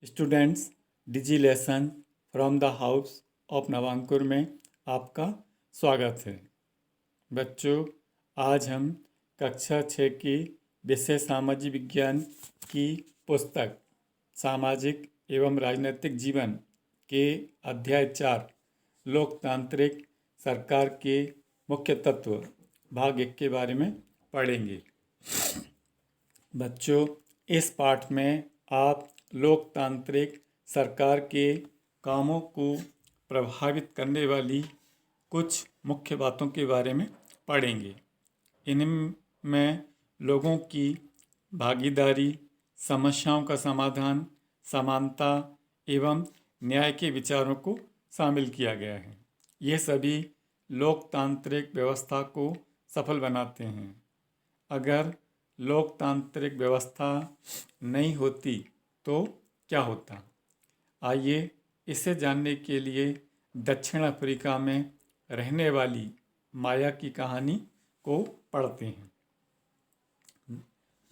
Students, digi lesson from the house of Navankur में आपका स्वागत है। बच्चों, आज हम कक्षा 6 की विषय सामाजिक विज्ञान की पुस्तक सामाजिक एवं राजनीतिक जीवन के अध्याय 4 लोकतांत्रिक सरकार के मुख्य तत्व भाग 1 के बारे में पढ़ेंगे। बच्चों, इस पाठ में आप लोकतांत्रिक सरकार के कामों को प्रभावित करने वाली कुछ मुख्य बातों के बारे में पढ़ेंगे। इनमें लोगों की भागीदारी, समस्याओं का समाधान, समानता एवं न्याय के विचारों को शामिल किया गया है। ये सभी लोकतांत्रिक व्यवस्था को सफल बनाते हैं। अगर लोकतांत्रिक व्यवस्था नहीं होती तो क्या होता? आइए इसे जानने के लिए दक्षिण अफ्रीका में रहने वाली माया की कहानी को पढ़ते हैं।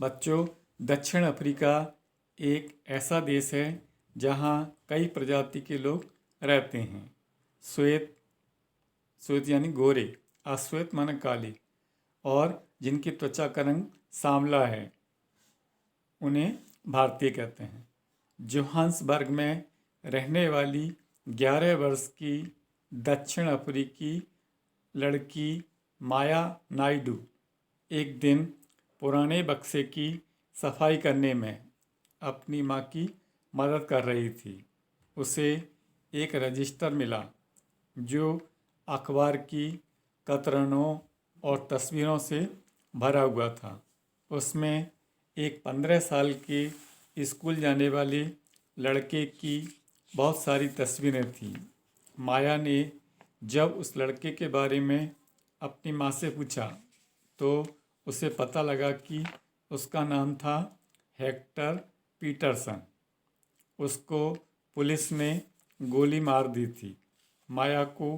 बच्चों, दक्षिण अफ्रीका एक ऐसा देश है जहाँ कई प्रजाति के लोग रहते हैं। श्वेत यानी गोरे, अश्वेत माने काले, और जिनकी त्वचा का रंग सांवला है उन्हें भारतीय कहते हैं। जोहान्सबर्ग में रहने वाली 11 वर्ष की दक्षिण अफ्रीकी लड़की माया नायडू एक दिन पुराने बक्से की सफाई करने में अपनी माँ की मदद कर रही थी। उसे एक रजिस्टर मिला जो अखबार की कतरनों और तस्वीरों से भरा हुआ था। उसमें एक 15 साल के स्कूल जाने वाले लड़के की बहुत सारी तस्वीरें थीं। माया ने जब उस लड़के के बारे में अपनी माँ से पूछा तो उसे पता लगा कि उसका नाम था हेक्टर पीटरसन। उसको पुलिस ने गोली मार दी थी। माया को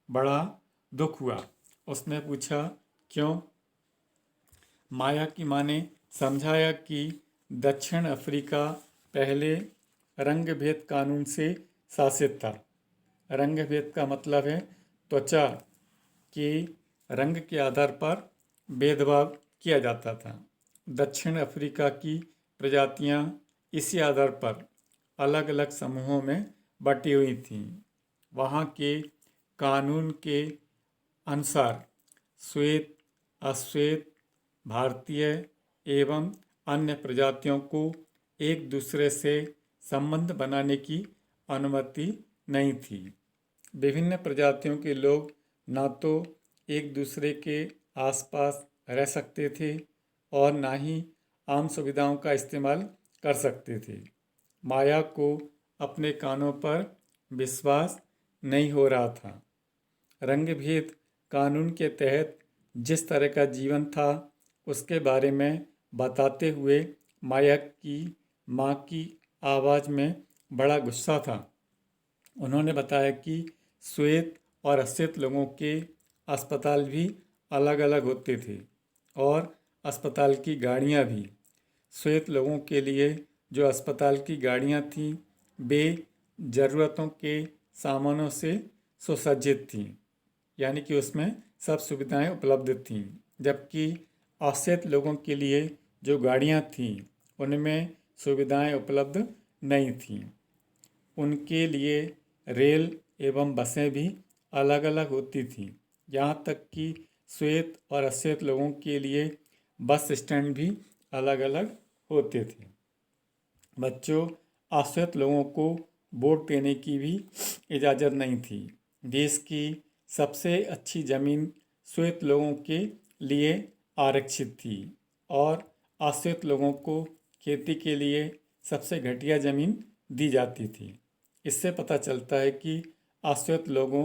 बड़ा दुख हुआ। उसने पूछा, क्यों? माया की माँ ने समझाया कि दक्षिण अफ्रीका पहले रंगभेद कानून से शासित था। रंगभेद का मतलब है त्वचा के रंग के आधार पर भेदभाव किया जाता था। दक्षिण अफ्रीका की प्रजातियां इसी आधार पर अलग अलग समूहों में बटी हुई थीं। वहाँ के कानून के अनुसार श्वेत, अश्वेत, भारतीय एवं अन्य प्रजातियों को एक दूसरे से संबंध बनाने की अनुमति नहीं थी। विभिन्न प्रजातियों के लोग ना तो एक दूसरे के आसपास रह सकते थे और ना ही आम सुविधाओं का इस्तेमाल कर सकते थे। माया को अपने कानों पर विश्वास नहीं हो रहा था। रंगभेद कानून के तहत जिस तरह का जीवन था उसके बारे में बताते हुए माया की माँ की आवाज़ में बड़ा गुस्सा था। उन्होंने बताया कि श्वेत और अश्वेत लोगों के अस्पताल भी अलग अलग होते थे और अस्पताल की गाड़ियाँ भी। श्वेत लोगों के लिए जो अस्पताल की गाड़ियाँ थीं वे ज़रूरतों के सामानों से सुसज्जित थीं, यानी कि उसमें सब सुविधाएं उपलब्ध थीं। जबकि अश्वेत लोगों के लिए जो गाड़ियाँ थीं उनमें सुविधाएं उपलब्ध नहीं थीं। उनके लिए रेल एवं बसें भी अलग अलग होती थीं। यहाँ तक कि श्वेत और अश्वेत लोगों के लिए बस स्टैंड भी अलग अलग होते थे। बच्चों, अश्वेत लोगों को वोट देने की भी इजाज़त नहीं थी। देश की सबसे अच्छी ज़मीन श्वेत लोगों के लिए आरक्षित थी और अश्वेत लोगों को खेती के लिए सबसे घटिया ज़मीन दी जाती थी। इससे पता चलता है कि अश्वेत लोगों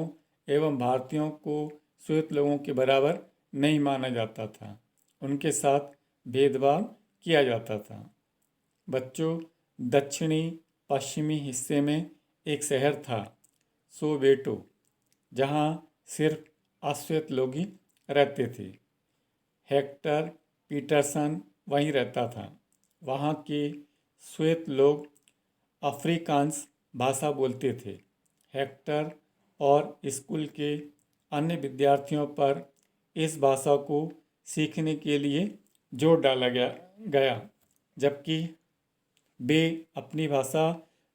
एवं भारतीयों को श्वेत लोगों के बराबर नहीं माना जाता था। उनके साथ भेदभाव किया जाता था। बच्चों, दक्षिणी पश्चिमी हिस्से में एक शहर था सोवेटो, जहाँ सिर्फ अश्वेत लोग ही रहते थे। हेक्टर पीटरसन वहीं रहता था। वहाँ के श्वेत लोग अफ्रीकांस भाषा बोलते थे। हेक्टर और स्कूल के अन्य विद्यार्थियों पर इस भाषा को सीखने के लिए जोर डाला गया, जबकि वे अपनी भाषा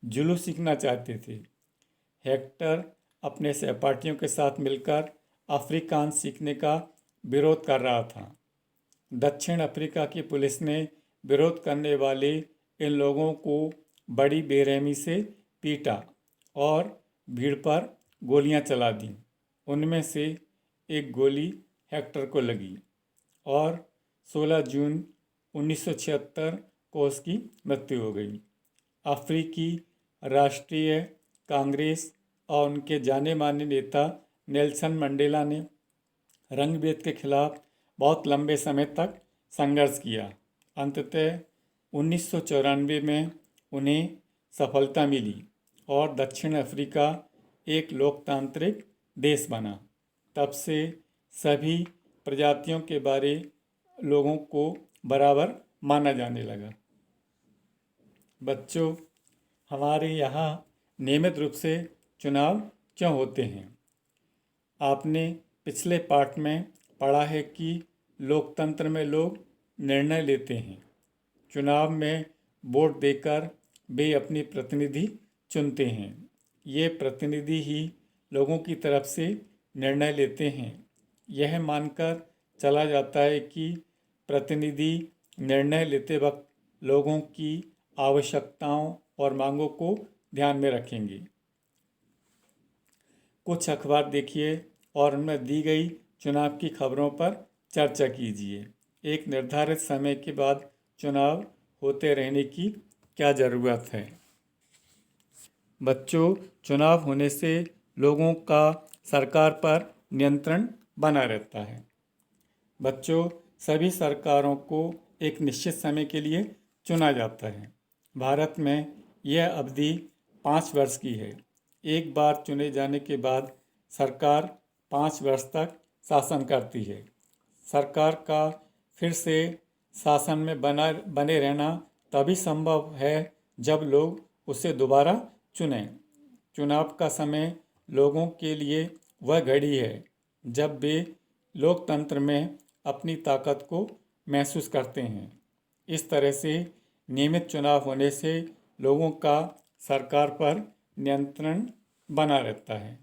जुलू सीखना चाहते थे। हेक्टर अपने सहपाठियों के साथ मिलकर अफ्रीकांस सीखने का विरोध कर रहा था। दक्षिण अफ्रीका की पुलिस ने विरोध करने वाले इन लोगों को बड़ी बेरहमी से पीटा और भीड़ पर गोलियां चला दी। उनमें से एक गोली हेक्टर को लगी और 16 जून 1976 को उसकी मृत्यु हो गई। अफ्रीकी राष्ट्रीय कांग्रेस और उनके जाने माने नेता नेल्सन मंडेला ने रंगभेद के खिलाफ बहुत लंबे समय तक संघर्ष किया। अंततः 1994 में उन्हें सफलता मिली और दक्षिण अफ्रीका एक लोकतांत्रिक देश बना। तब से सभी प्रजातियों के बारे लोगों को बराबर माना जाने लगा। बच्चों, हमारे यहाँ नियमित रूप से चुनाव क्यों होते हैं? आपने पिछले पाठ में पढ़ा है कि लोकतंत्र में लोग निर्णय लेते हैं। चुनाव में वोट देकर वे अपनी प्रतिनिधि चुनते हैं। ये प्रतिनिधि ही लोगों की तरफ से निर्णय लेते हैं। यह मानकर चला जाता है कि प्रतिनिधि निर्णय लेते वक्त लोगों की आवश्यकताओं और मांगों को ध्यान में रखेंगे। कुछ अखबार देखिए और उनमें दी गई चुनाव की खबरों पर चर्चा कीजिए। एक निर्धारित समय के बाद चुनाव होते रहने की क्या ज़रूरत है? बच्चों, चुनाव होने से लोगों का सरकार पर नियंत्रण बना रहता है। बच्चों, सभी सरकारों को एक निश्चित समय के लिए चुना जाता है। भारत में यह अवधि 5 वर्ष की है। एक बार चुने जाने के बाद सरकार 5 वर्ष तक शासन करती है। सरकार का फिर से शासन में बने रहना तभी संभव है जब लोग उसे दोबारा चुनें। चुनाव का समय लोगों के लिए वह घड़ी है जब वे लोकतंत्र में अपनी ताकत को महसूस करते हैं। इस तरह से नियमित चुनाव होने से लोगों का सरकार पर नियंत्रण बना रहता है।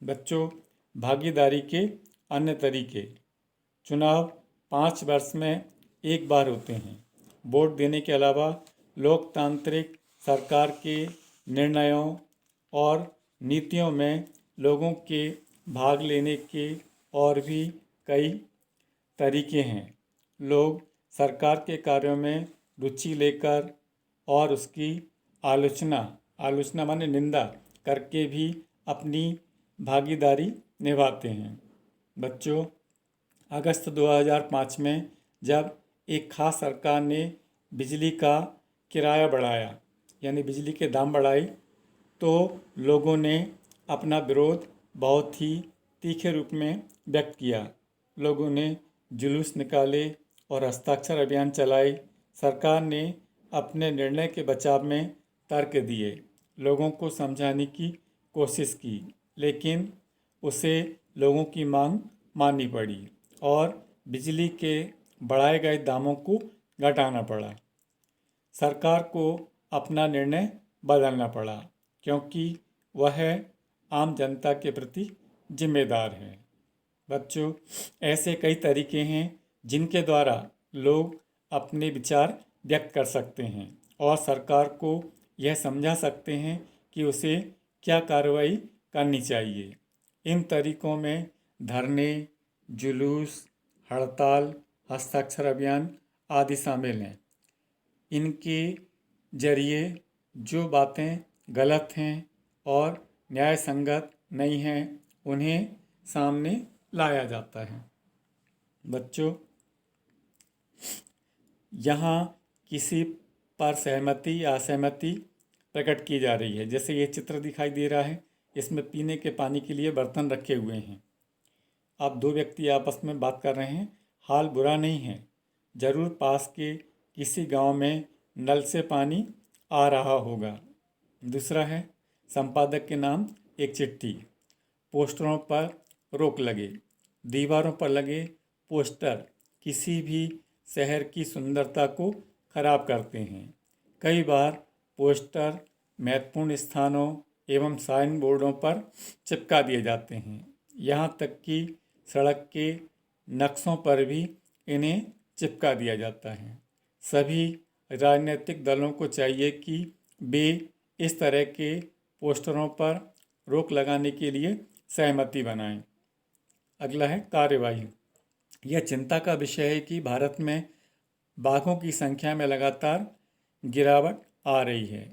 बच्चों, भागीदारी के अन्य तरीके। चुनाव 5 वर्ष में एक बार होते हैं। वोट देने के अलावा लोकतांत्रिक सरकार के निर्णयों और नीतियों में लोगों के भाग लेने के और भी कई तरीके हैं। लोग सरकार के कार्यों में रुचि लेकर और उसकी आलोचना माने निंदा करके भी अपनी भागीदारी निभाते हैं। बच्चों, अगस्त 2005 में जब एक खास सरकार ने बिजली का किराया बढ़ाया, यानी बिजली के दाम बढ़ाए, तो लोगों ने अपना विरोध बहुत ही तीखे रूप में व्यक्त किया। लोगों ने जुलूस निकाले और हस्ताक्षर अभियान चलाए। सरकार ने अपने निर्णय के बचाव में तर्क दिए, लोगों को समझाने की कोशिश की, लेकिन उसे लोगों की मांग माननी पड़ी और बिजली के बढ़ाए गए दामों को घटाना पड़ा। सरकार को अपना निर्णय बदलना पड़ा क्योंकि वह आम जनता के प्रति जिम्मेदार है। बच्चों, ऐसे कई तरीके हैं जिनके द्वारा लोग अपने विचार व्यक्त कर सकते हैं और सरकार को यह समझा सकते हैं कि उसे क्या कार्रवाई करनी चाहिए। इन तरीकों में धरने, जुलूस, हड़ताल, हस्ताक्षर अभियान आदि शामिल हैं। इनके जरिए जो बातें गलत हैं और न्याय संगत नहीं हैं, उन्हें सामने लाया जाता है। बच्चों, यहाँ किसी पर सहमति या असहमति प्रकट की जा रही है। जैसे ये चित्र दिखाई दे रहा है, इसमें पीने के पानी के लिए बर्तन रखे हुए हैं। अब 2 व्यक्ति आपस में बात कर रहे हैं। हाल बुरा नहीं है, ज़रूर पास के किसी गांव में नल से पानी आ रहा होगा। दूसरा है संपादक के नाम एक चिट्ठी। पोस्टरों पर रोक लगे। दीवारों पर लगे पोस्टर किसी भी शहर की सुंदरता को खराब करते हैं। कई बार पोस्टर महत्वपूर्ण स्थानों एवं साइन बोर्डों पर चिपका दिए जाते हैं। यहाँ तक कि सड़क के नक्शों पर भी इन्हें चिपका दिया जाता है। सभी राजनीतिक दलों को चाहिए कि वे इस तरह के पोस्टरों पर रोक लगाने के लिए सहमति बनाएं। अगला है कार्यवाही। यह चिंता का विषय है कि भारत में बाघों की संख्या में लगातार गिरावट आ रही है,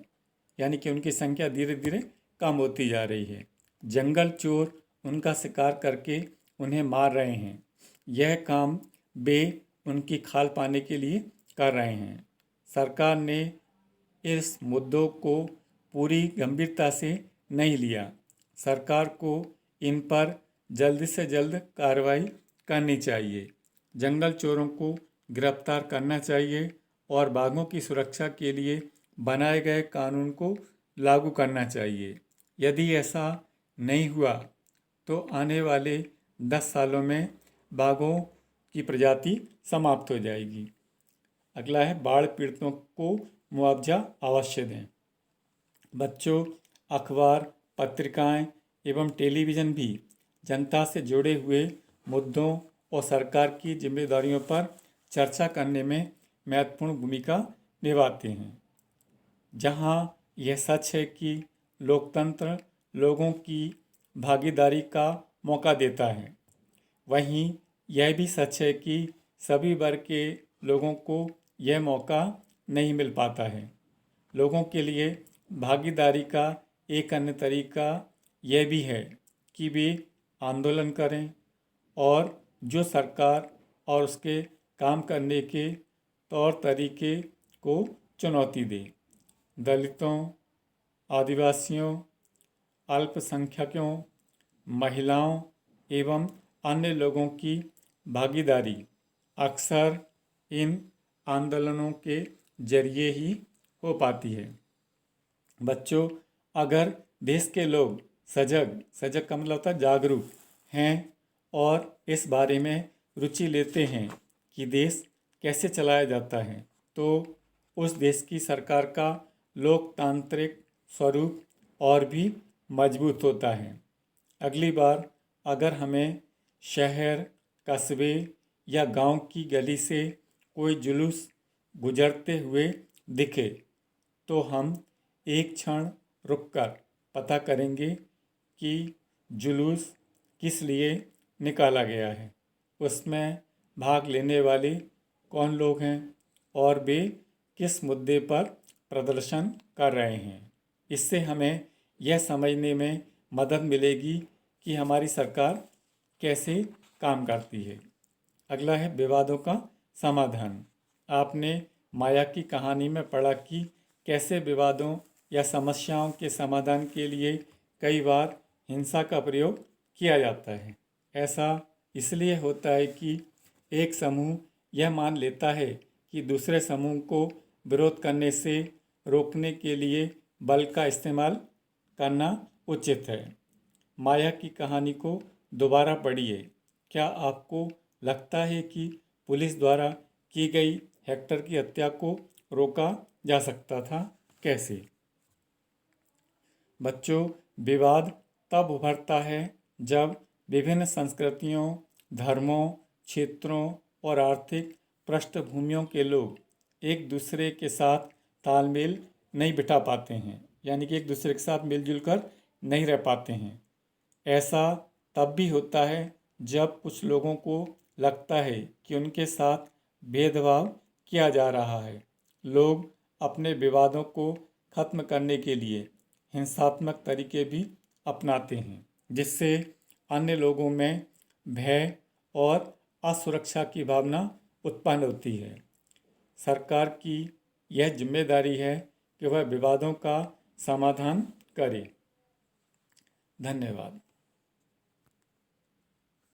यानी कि उनकी संख्या धीरे धीरे कम होती जा रही है। जंगल चोर उनका शिकार करके उन्हें मार रहे हैं। यह काम वे उनकी खाल पाने के लिए कर रहे हैं। सरकार ने इस मुद्दों को पूरी गंभीरता से नहीं लिया। सरकार को इन पर जल्द से जल्द कार्रवाई करनी चाहिए। जंगल चोरों को गिरफ्तार करना चाहिए और बाघों की सुरक्षा के लिए बनाए गए कानून को लागू करना चाहिए। यदि ऐसा नहीं हुआ तो आने वाले 10 सालों में बाघों की प्रजाति समाप्त हो जाएगी। अगला है बाढ़ पीड़ितों को मुआवजा अवश्य दें। बच्चों, अखबार, पत्रिकाएं एवं टेलीविज़न भी जनता से जुड़े हुए मुद्दों और सरकार की जिम्मेदारियों पर चर्चा करने में महत्वपूर्ण भूमिका निभाते हैं। जहां यह सच है कि लोकतंत्र लोगों की भागीदारी का मौका देता है, वहीं यह भी सच है कि सभी वर्ग के लोगों को यह मौका नहीं मिल पाता है। लोगों के लिए भागीदारी का एक अन्य तरीका यह भी है कि वे आंदोलन करें और जो सरकार और उसके काम करने के तौर तरीके को चुनौती दें। दलितों, आदिवासियों, अल्पसंख्यकों, महिलाओं एवं अन्य लोगों की भागीदारी अक्सर इन आंदोलनों के जरिए ही हो पाती है। बच्चों, अगर देश के लोग सजग का मतलब होता है जागरूक हैं और इस बारे में रुचि लेते हैं कि देश कैसे चलाया जाता है, तो उस देश की सरकार का लोकतांत्रिक स्वरूप और भी मजबूत होता है। अगली बार अगर हमें शहर, कस्बे या गांव की गली से कोई जुलूस गुजरते हुए दिखे तो हम एक क्षण रुककर पता करेंगे कि जुलूस किस लिए निकाला गया है, उसमें भाग लेने वाले कौन लोग हैं और वे किस मुद्दे पर प्रदर्शन कर रहे हैं। इससे हमें यह समझने में मदद मिलेगी कि हमारी सरकार कैसे काम करती है। अगला है विवादों का समाधान। आपने माया की कहानी में पढ़ा कि कैसे विवादों या समस्याओं के समाधान के लिए कई बार हिंसा का प्रयोग किया जाता है। ऐसा इसलिए होता है कि एक समूह यह मान लेता है कि दूसरे समूह को विरोध करने से रोकने के लिए बल का इस्तेमाल करना उचित है। माया की कहानी को दोबारा पढ़िए। क्या आपको लगता है कि पुलिस द्वारा की गई हेक्टर की हत्या को रोका जा सकता था? कैसे? बच्चों, विवाद तब उभरता है जब विभिन्न संस्कृतियों, धर्मों, क्षेत्रों और आर्थिक पृष्ठभूमियों के लोग एक दूसरे के साथ तालमेल नहीं बिठा पाते हैं, यानी कि एक दूसरे के साथ मिलजुल कर नहीं रह पाते हैं। ऐसा तब भी होता है जब कुछ लोगों को लगता है कि उनके साथ भेदभाव किया जा रहा है। लोग अपने विवादों को खत्म करने के लिए हिंसात्मक तरीके भी अपनाते हैं, जिससे अन्य लोगों में भय और असुरक्षा की भावना उत्पन्न होती है। सरकार की यह जिम्मेदारी है कि वह विवादों का समाधान करे। धन्यवाद।